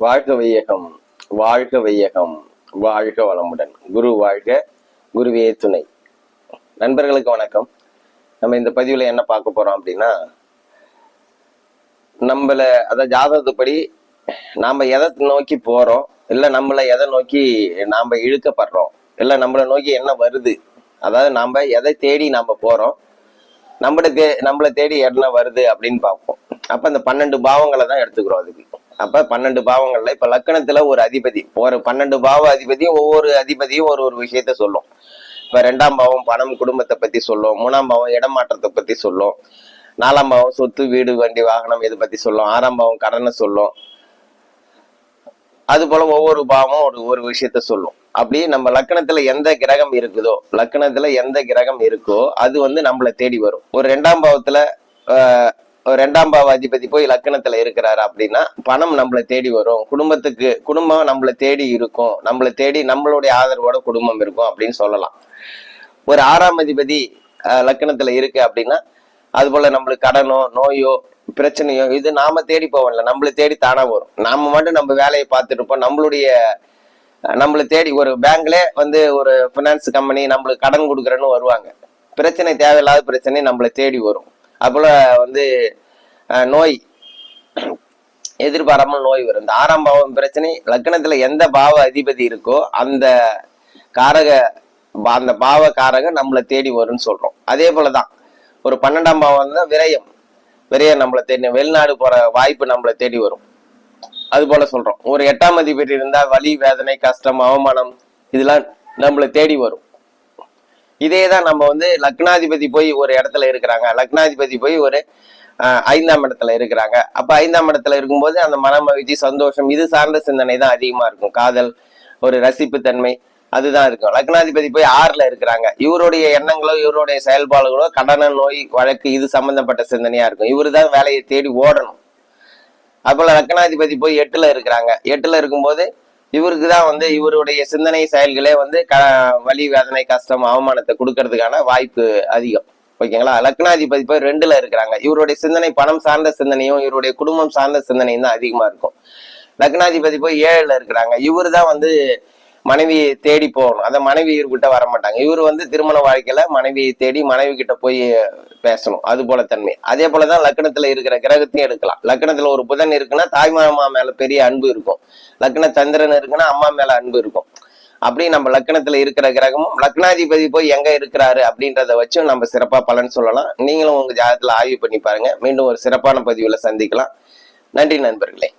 வாழ்க வையகம், வாழ்க வையகம், வாழ்க வளமுடன். குரு வாழ்க, குருவே துணை. நண்பர்களுக்கு வணக்கம். நம்ம இந்த பதிவுல என்ன பார்க்க போறோம் அப்படின்னா, அத ஜாதகத்துப்படி நாம எதை நோக்கி போறோம், இல்ல நம்மள எதை நோக்கி நாம இழுக்கப்படுறோம், இல்ல நம்மளை நோக்கி என்ன வருது, அதாவது நாம எதை தேடி நாம போறோம், நம்மளை தேடி என்ன வருது அப்படின்னு பார்ப்போம். அப்ப அந்த 12 பாவங்களை தான் எடுத்துக்கிறோம் அதுக்கு. அப்ப 12 பாவங்கள்ல இப்ப லக்கணத்துல ஒரு அதிபதி, ஒரு 12 பாவ அதிபதியும் ஒவ்வொரு அதிபதியும் ஒரு ஒரு விஷயத்த சொல்லும். இப்ப 2ஆம் பாவம் பணம் குடும்பத்தை பத்தி சொல்லும், 3ஆம் பாவம் இடமாற்றத்தை பத்தி சொல்லும், 4ஆம் பாவம் சொத்து வீடு வண்டி வாகனம் இதை பத்தி சொல்லும், 6ஆம் பாவம் கடனை சொல்லும். அது போல ஒவ்வொரு பாவமும் ஒரு விஷயத்த சொல்லும். அப்படி நம்ம லக்கணத்துல எந்த கிரகம் இருக்கோ அது நம்மளை தேடி வரும். ஒரு 2ஆம் பாவத்துல 2ஆம் பாவ அதிபதி போய் லக்கணத்துல இருக்கிறாரு அப்படின்னா பணம் நம்மளை தேடி வரும், குடும்பம் நம்மளை தேடி இருக்கும், நம்மளை தேடி நம்மளுடைய ஆதரவோட குடும்பம் இருக்கும் அப்படின்னு சொல்லலாம். ஒரு 6ஆம் அதிபதி லக்கணத்துல இருக்கு அப்படின்னா அது போல நம்மளுக்கு கடனோ நோயோ பிரச்சனையோ இது நாம தேடி போவோம்ல, நம்மளை தேடி தானா வரும். நாம மட்டும் நம்ம வேலையை பார்த்துட்டு இருப்போம். நம்மளை தேடி ஒரு பேங்க்ல ஒரு பினான்ஸ் கம்பெனி நம்மளுக்கு கடன் கொடுக்குறேன்னு வருவாங்க. பிரச்சனை, தேவையில்லாத பிரச்சனை நம்மளை தேடி வரும். அப்போல நோய், எதிர்பாராமல் நோய் வரும். இந்த 6ஆம் பாவம் பிரச்சனை லக்கணத்துல எந்த பாவ அதிபதி இருக்கோ அந்த பாவ காரக நம்மளை தேடி வரும்னு சொல்றோம். அதே போலதான் ஒரு 12ஆம் பாவம் தான் விரயம் நம்மளை தேடி, வெளிநாடு போற வாய்ப்பு நம்மளை தேடி வரும். அது போல சொல்றோம். ஒரு 8ஆம் அதிபதி இருந்தா வலி, வேதனை, கஷ்டம், அவமானம் இதெல்லாம் நம்மளை தேடி வரும். இதேதான் நம்ம லக்னாதிபதி போய் ஒரு இடத்துல இருக்கிறாங்க, லக்னாதிபதி போய் ஒரு 5ஆம் இடத்துல இருக்கிறாங்க. அப்ப 5ஆம் இடத்துல இருக்கும்போது அந்த மன மகிழ்ச்சி, சந்தோஷம் இது சார்ந்த சிந்தனை தான் அதிகமா இருக்கும். காதல், ஒரு ரசிப்பு தன்மை அதுதான் இருக்கும். லக்னாதிபதி போய் 6ல இருக்கிறாங்க, இவருடைய எண்ணங்களோ இவருடைய செயல்பாடுகளோ கடன, நோய், வழக்கு இது சம்பந்தப்பட்ட சிந்தனையா இருக்கும். இவரு தான் வேலையை தேடி ஓடணும். அப்போல லக்னாதிபதி போய் 8ல இருக்கிறாங்க. 8ல இருக்கும்போது இவருக்கு தான் இவருடைய சிந்தனை செயல்களே வலி, வேதனை, கஷ்டம், அவமானத்தை கொடுக்கறதுக்கான வாய்ப்பு அதிகம். ஓகேங்களா? லக்னாதிபதி போய் 2ல இருக்கிறாங்க, இவருடைய சிந்தனை பணம் சார்ந்த சிந்தனையும் இவருடைய குடும்பம் சார்ந்த சிந்தனையும் தான் அதிகமா இருக்கும். லக்னாதிபதி போய் 7ல இருக்கிறாங்க, இவரு தான் மனைவியை தேடி போகணும். அந்த மனைவி இவர்கிட்ட வரமாட்டாங்க. இவரு திருமண வாழ்க்கையில மனைவியை தேடி மனைவி கிட்ட போய் பேசணும். அது போல தன்மை. அதே போலதான் லக்னத்துல இருக்கிற கிரகத்தையும் எடுக்கலாம். லக்னத்துல ஒரு புதன் இருக்குன்னா தாய்மாமா மேல பெரிய அன்பு இருக்கும். லக்ன சந்திரன் இருக்குன்னா அம்மா மேல அன்பு இருக்கும். அப்படி நம்ம லக்னத்துல இருக்கிற கிரகமும் லக்னாதிபதி போய் எங்க இருக்கிறாரு அப்படின்றத வச்சு நம்ம சிறப்பா பலன் சொல்லலாம். நீங்களும் உங்க ஜாதகத்துல ஆய்வு பண்ணி பாருங்க. மீண்டும் ஒரு சிறப்பான பதிவுல சந்திக்கலாம். நன்றி நண்பர்களே.